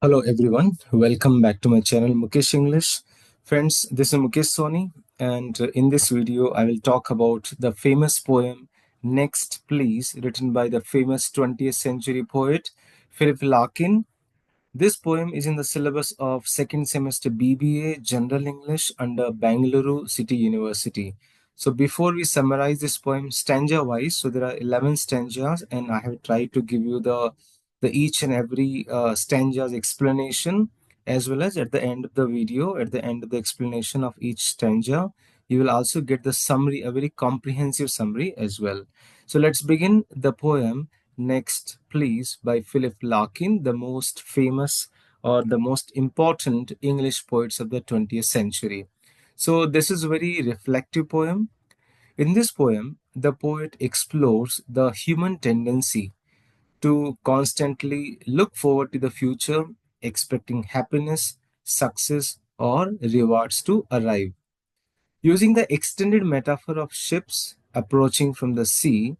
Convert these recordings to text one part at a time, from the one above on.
Hello everyone, welcome back to my channel Mukesh English. Friends, this is Mukesh Soni, and in this video I will talk about the famous poem Next Please, written by the famous 20th century poet Philip Larkin. This poem is in the syllabus of second semester BBA General English under Bangalore City University. So before we summarize this poem stanza wise, so there are 11 stanzas and I have tried to give you the each and every stanza's explanation, as well as at the end of the video, at the end of the explanation of each stanza, you will also get the summary, a very comprehensive summary as well. So let's begin the poem Next Please by Philip Larkin, the most famous or the most important English poets of the 20th century. So this is a very reflective poem. In this poem, the poet explores the human tendency to constantly look forward to the future, expecting happiness, success, or rewards to arrive. Using the extended metaphor of ships approaching from the sea,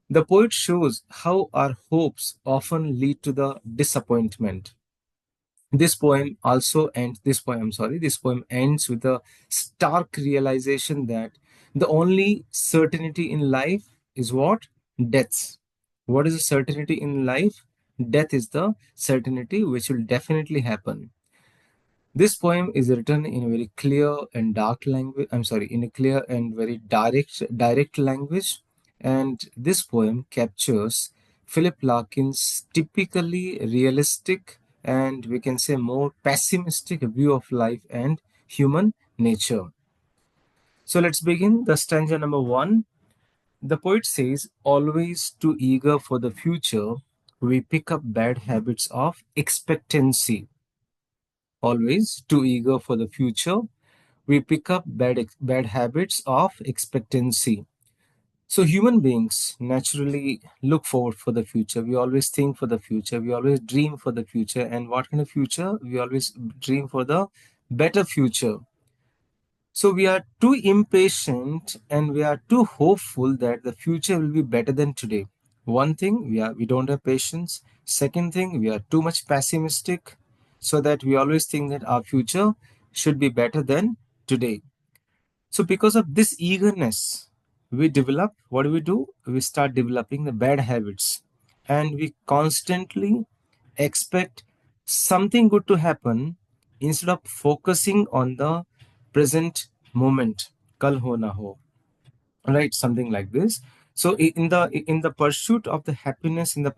the poet shows how our hopes often lead to the disappointment. This poem ends with a stark realization that the only certainty in life is what? Death. What is a certainty in life? Death is the certainty which will definitely happen. This poem is written in a very clear and dark language. In a clear and very direct language. And this poem captures Philip Larkin's typically realistic and we can say more pessimistic view of life and human nature. So let's begin the stanza number one. The poet says, always too eager for the future, we pick up bad habits of expectancy. Always too eager for the future, we pick up bad habits of expectancy. So human beings naturally look forward for the future. We always think for the future. We always dream for the future. And what kind of future? We always dream for the better future. So we are too impatient and we are too hopeful that the future will be better than today. One thing, we don't have patience. Second thing, we are too much pessimistic, so that we always think that our future should be better than today. So because of this eagerness, we develop, what do? We start developing the bad habits, and we constantly expect something good to happen instead of focusing on the present moment. Kal ho na ho, right? Something like this. So in the pursuit of the happiness, in the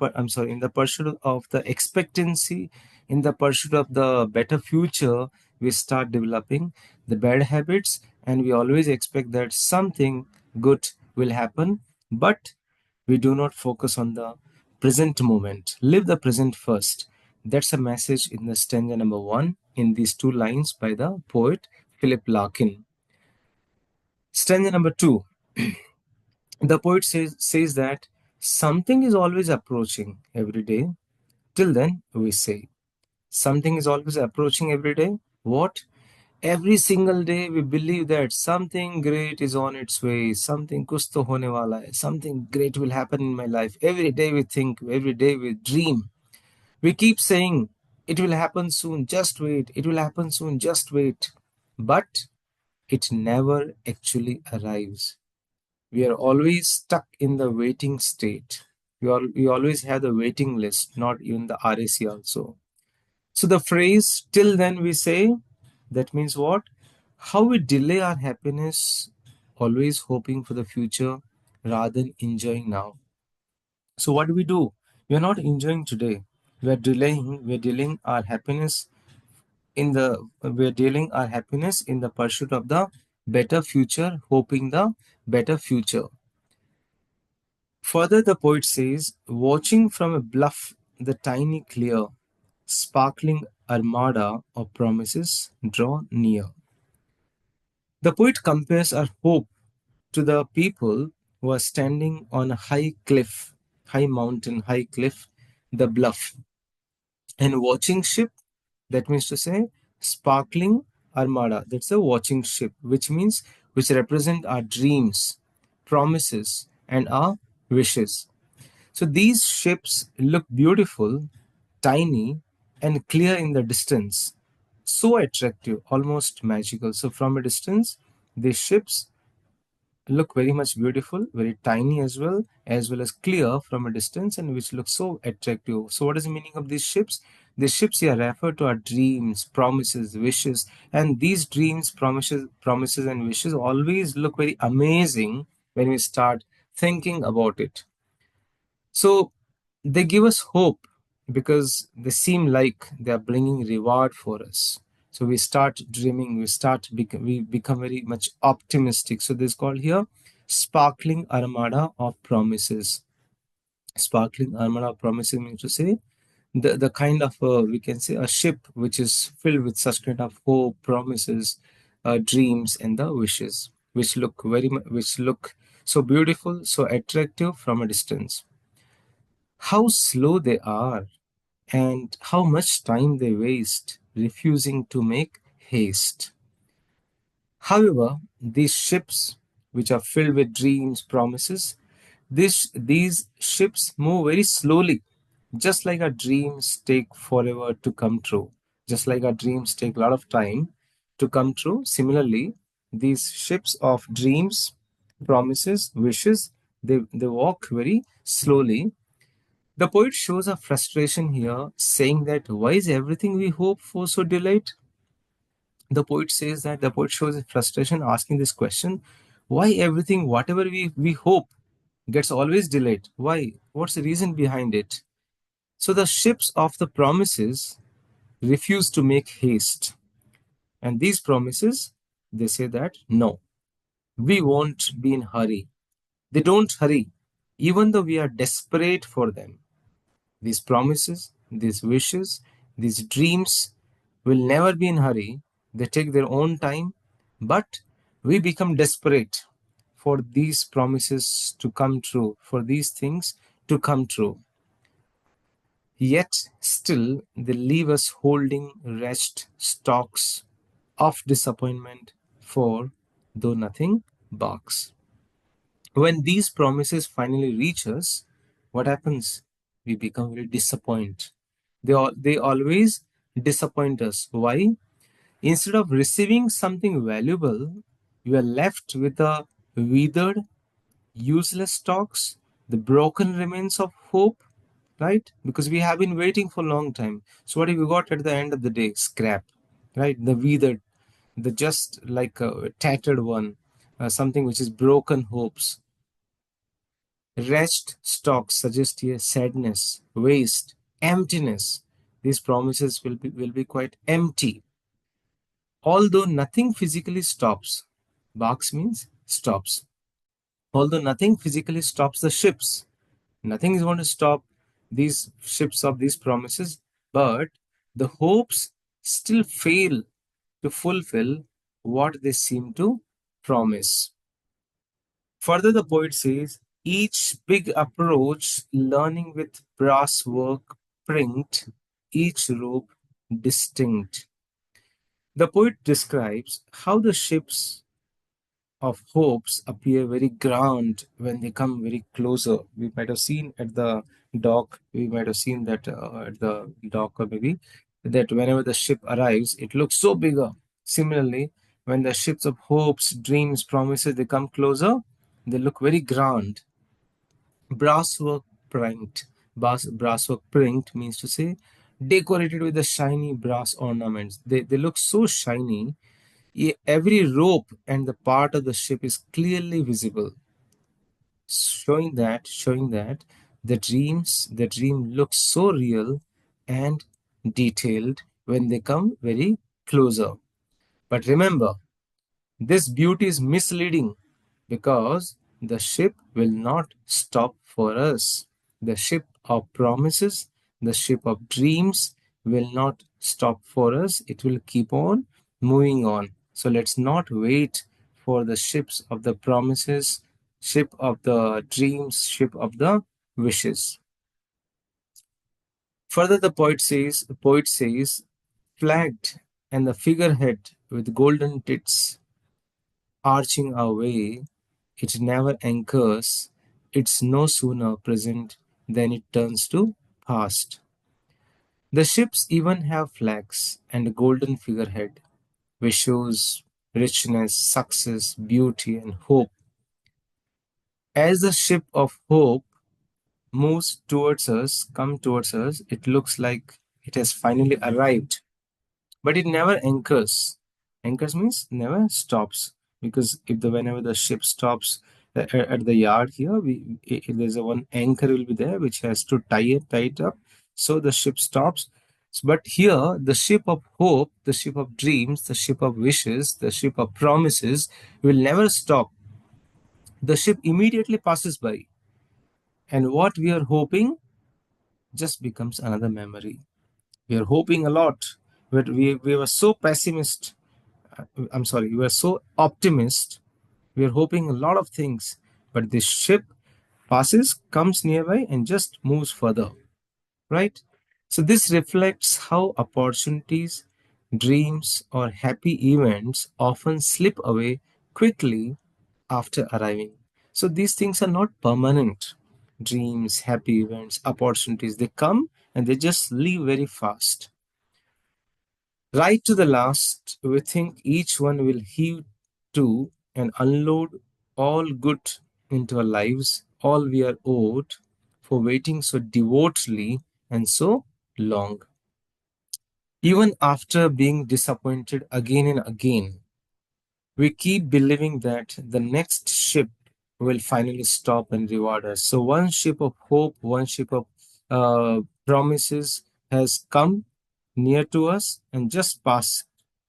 pursuit of the expectancy, in the pursuit of the better future, we start developing the bad habits, and we always expect that something good will happen, but we do not focus on the present moment. Live the present first. That's a message in the stanza number one in these two lines by the poet Philip Larkin. Stanza number two. The poet says that something is always approaching every day. Till then, we say, something is always approaching every day. What? Every single day we believe that something great is on its way, something kuch to hone wala hai, something great will happen in my life. Every day we think, every day we dream. We keep saying, it will happen soon, just wait, it will happen soon, just wait. But it never actually arrives. We are always stuck in the waiting state. We always have the waiting list, not even the RAC also. So the phrase till then we say, that means what? How we delay our happiness, always hoping for the future rather than enjoying now. So what do? We are not enjoying today. We're delaying our happiness we're dealing our happiness in the pursuit of the better future, hoping the better future. Further, the poet says, watching from a bluff the tiny clear, sparkling armada of promises draw near. The poet compares our hope to the people who are standing on a high cliff, high mountain, high cliff, the bluff, and watching ship, that means to say, sparkling armada, that's a watching ship, which represent our dreams, promises, and our wishes. So these ships look beautiful, tiny, and clear in the distance. So attractive, almost magical. So from a distance, these ships look very much beautiful, very tiny as well as clear from a distance, and which look so attractive. So what is the meaning of these ships? The ships here refer to our dreams, promises, wishes, and these dreams, promises and wishes always look very amazing when we start thinking about it. So they give us hope because they seem like they are bringing reward for us. So we start dreaming, we become very much optimistic. So this is called here sparkling armada of promises. Sparkling armada of promises means to say the kind of we can say a ship which is filled with such kind of hope, promises, dreams, and the wishes, which look so beautiful, so attractive from a distance. How slow they are, and how much time they waste refusing to make haste. However, these ships, which are filled with dreams, promises, these ships move very slowly, just like our dreams take forever to come true. Just like our dreams take a lot of time to come true, similarly, these ships of dreams, promises, wishes, they walk very slowly. The poet shows a frustration here, saying that why is everything we hope for so delayed? The poet shows his frustration asking this question, why everything, whatever we hope, gets always delayed? Why? What's the reason behind it? So the ships of the promises refuse to make haste. And these promises, they say that no, we won't be in hurry. They don't hurry, even though we are desperate for them. These promises, these wishes, these dreams will never be in hurry. They take their own time, but we become desperate for these promises to come true, for these things to come true. Yet still they leave us holding wretched stalks of disappointment, for though nothing barks. When these promises finally reach us, what happens? We become very disappointed. They always disappoint us. Why? Instead of receiving something valuable, you are left with a withered, useless stalks, the broken remains of hope, right? Because we have been waiting for a long time. So what have you got at the end of the day? Scrap, right? The withered, the just like a tattered one, something which is broken hopes. Wretched stocks suggest here sadness, waste, emptiness. These promises will be quite empty. Although nothing physically stops, barks means stops. Although nothing physically stops the ships, nothing is going to stop these ships of these promises, but the hopes still fail to fulfill what they seem to promise. Further, the poet says, each big approach learning with brass work print, each rope distinct. The poet describes how the ships of hopes appear very grand when they come very closer. We might have seen at the dock, we might have seen that at the dock, or maybe that whenever the ship arrives, it looks so bigger. Similarly, when the ships of hopes, dreams, promises, they come closer, they look very grand. Brasswork print. Brasswork print means to say decorated with the shiny brass ornaments. They look so shiny. Every rope and the part of the ship is clearly visible, showing that the dream looks so real and detailed when they come very closer. But remember, this beauty is misleading because the ship will not stop for us. The ship of promises, the ship of dreams will not stop for us. It will keep on moving on. So let's not wait for the ships of the promises, ship of the dreams, ship of the wishes. Further, the poet says, flagged and the figurehead with golden tits arching our way, it never anchors. It's no sooner present than it turns to past. The ships even have flags and a golden figurehead, which shows richness, success, beauty, and hope. As the ship of hope moves towards us, come towards us, it looks like it has finally arrived. But it never anchors. Anchors means never stops, because if the whenever the ship stops at the yard here, there's a one anchor will be there which has to tie it up, so the ship stops. But here, the ship of hope, the ship of dreams, the ship of wishes, the ship of promises will never stop. The ship immediately passes by, and what we are hoping just becomes another memory. We are hoping a lot, but we were so pessimist. I'm sorry, we were so optimist. We are hoping a lot of things, but this ship passes, comes nearby, and just moves further, right? So this reflects how opportunities, dreams, or happy events often slip away quickly after arriving. So these things are not permanent. Dreams, happy events, opportunities, they come and they just leave very fast. Right to the last, we think each one will heave to and unload all good into our lives, all we are owed for waiting so devotedly and so long. Even after being disappointed again and again, we keep believing that the next ship will finally stop and reward us. So, one ship of hope, one ship of promises has come near to us and just passed.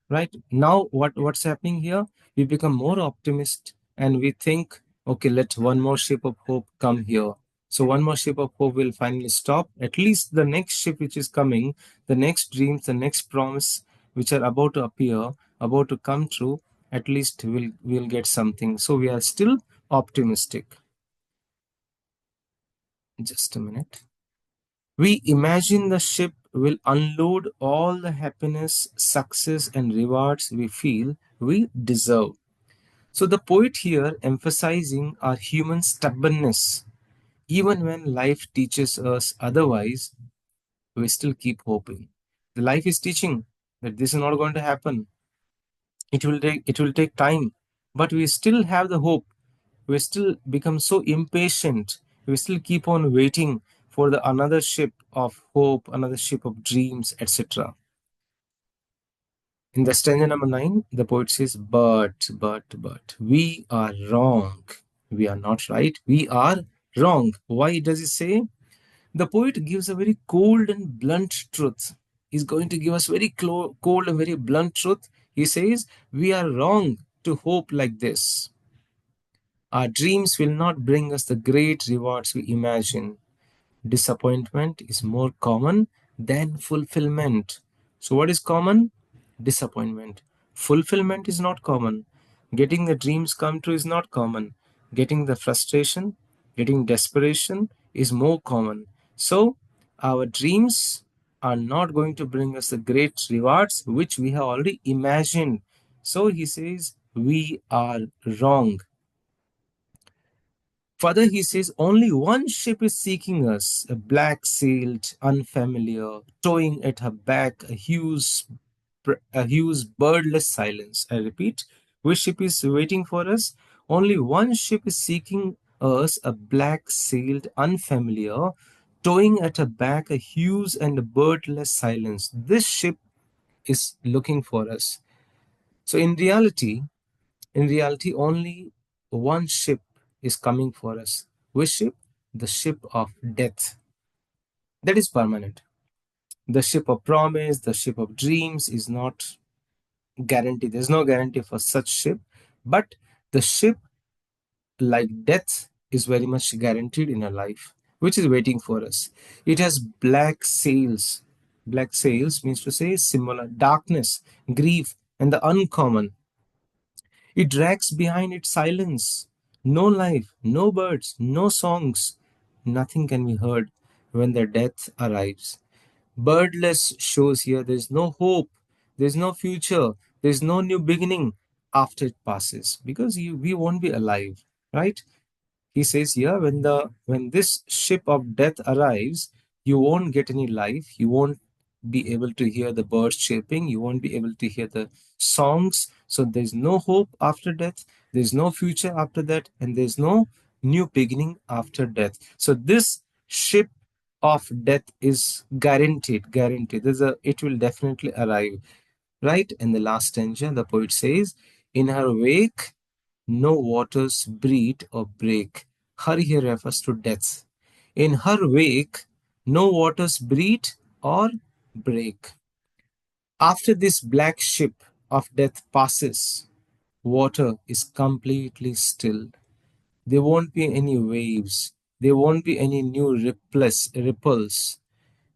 Right now, what's happening here? We become more optimist and we think, okay, let one more ship of hope come here. So one more ship of hope will finally stop. At least the next ship which is coming, the next dreams, the next promise which are about to appear, about to come true, at least we'll get something. So we are still optimistic. Just a minute. We imagine the ship will unload all the happiness, success, and rewards we feel we deserve. So the poet here emphasizing our human stubbornness. Even when life teaches us otherwise, we still keep hoping. The life is teaching that this is not going to happen. It will take time, but we still have the hope. We still become so impatient. We still keep on waiting for the another ship of hope, another ship of dreams, etc. In the stanza number 9, the poet says, but, we are wrong. We are not right. We are wrong. Why does he say? The poet gives a very cold and blunt truth. He's going to give us very cold and very blunt truth. He says, we are wrong to hope like this. Our dreams will not bring us the great rewards we imagine. Disappointment is more common than fulfillment. So, what is common? Disappointment. Fulfillment is not common. Getting the dreams come true is not common. Getting the frustration, getting desperation is more common. So, our dreams are not going to bring us the great rewards which we have already imagined. So, he says, we are wrong. Further, he says only one ship is seeking us, a black sailed, unfamiliar, towing at her back a huge birdless silence. I repeat, which ship is waiting for us? Only one ship is seeking us, a black sailed, unfamiliar, towing at her back a huge and birdless silence. This ship is looking for us. So in reality, only one ship is coming for us. Which ship? The ship of death. That is permanent. The ship of promise, the ship of dreams is not guaranteed. There's no guarantee for such ship. But the ship, like death, is very much guaranteed in our life, which is waiting for us. It has black sails. Black sails means to say similar darkness, grief, and the uncommon. It drags behind its silence. No life, no birds, no songs. Nothing can be heard when the death arrives. Birdless shows here there's no hope, there's no future, there's no new beginning after it passes because we won't be alive, right? He says here when this ship of death arrives, you won't get any life, you won't be able to hear the birds chirping. You won't be able to hear the songs. So there's no hope after death. There's no future after that. And there's no new beginning after death. So this ship of death is guaranteed. Guaranteed. It will definitely arrive. Right? In the last stanza, the poet says, in her wake, no waters breed or break. Her here refers to death. In her wake, no waters breed or break. After this black ship of death passes, water is completely still. There won't be any waves. There won't be any new ripples.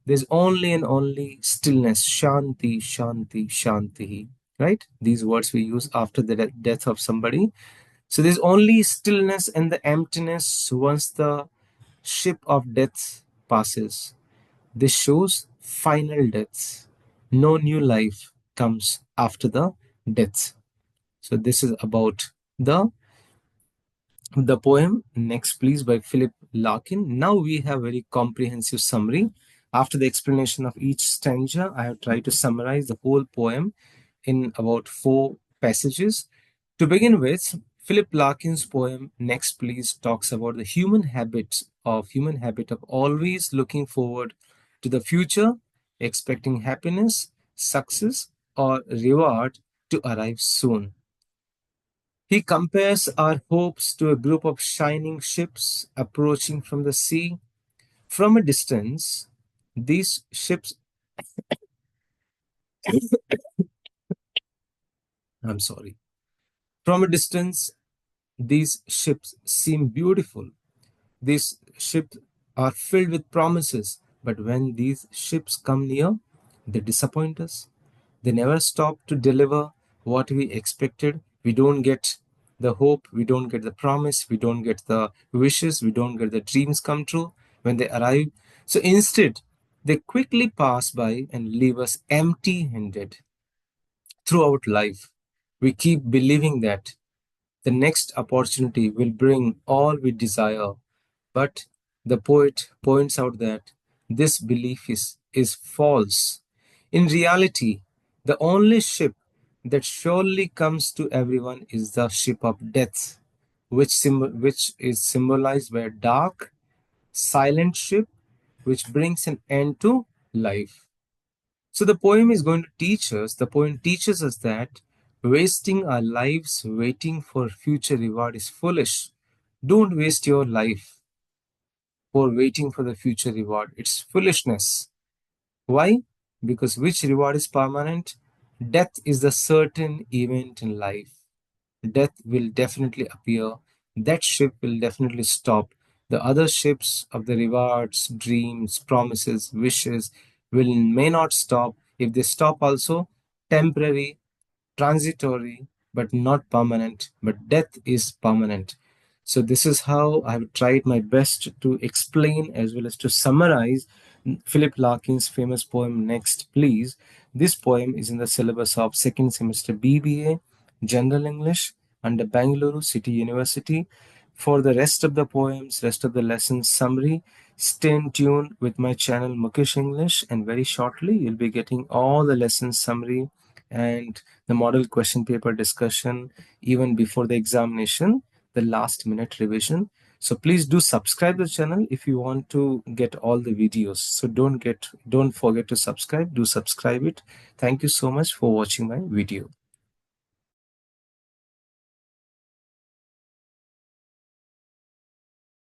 There's only and only stillness. Shanti, Shanti, Shanti. Right? These words we use after the death of somebody. So there's only stillness and the emptiness once the ship of death passes. This shows final death. No new life comes after the death. So this is about the poem. Next, please, by Philip Larkin. Now we have very comprehensive summary. After the explanation of each stanza, I have tried to summarize the whole poem in about 4 passages. To begin with, Philip Larkin's poem Next Please talks about the human habit of always looking forward to the future, expecting happiness, success, or reward to arrive soon. He compares our hopes to a group of shining ships approaching from the sea. From a distance, these ships, I'm sorry, from a distance, these ships seem beautiful. These ships are filled with promises, but when these ships come near, they disappoint us. They never stop to deliver what we expected. We don't get the hope, we don't get the promise, we don't get the wishes, we don't get the dreams come true when they arrive. So instead, they quickly pass by and leave us empty handed. Throughout life, we keep believing that the next opportunity will bring all we desire, but the poet points out that this belief is false. In reality, the only ship that surely comes to everyone is the ship of death, which is symbolized by a dark, silent ship which brings an end to life. So the poem teaches us that wasting our lives waiting for future reward is foolish. Don't waste your life for waiting for the future reward. It's foolishness. Why? Because which reward is permanent? Death is the certain event in life. Death will definitely appear. That ship will definitely stop. The other ships of the rewards, dreams, promises, wishes may not stop. If they stop also, temporary, transitory, but not permanent. But death is permanent. So this is how I've tried my best to explain as well as to summarize Philip Larkin's famous poem Next Please. This poem is in the syllabus of second semester BBA General English under Bangalore City University. For the rest of the poems, rest of the lessons summary, stay in tune with my channel Mukesh English, and very shortly you'll be getting all the lessons summary and the model question paper discussion even before the examination, the last minute revision. So please do subscribe the channel if you want to get all the videos. So don't forget to subscribe. Do subscribe it. Thank you so much for watching my video.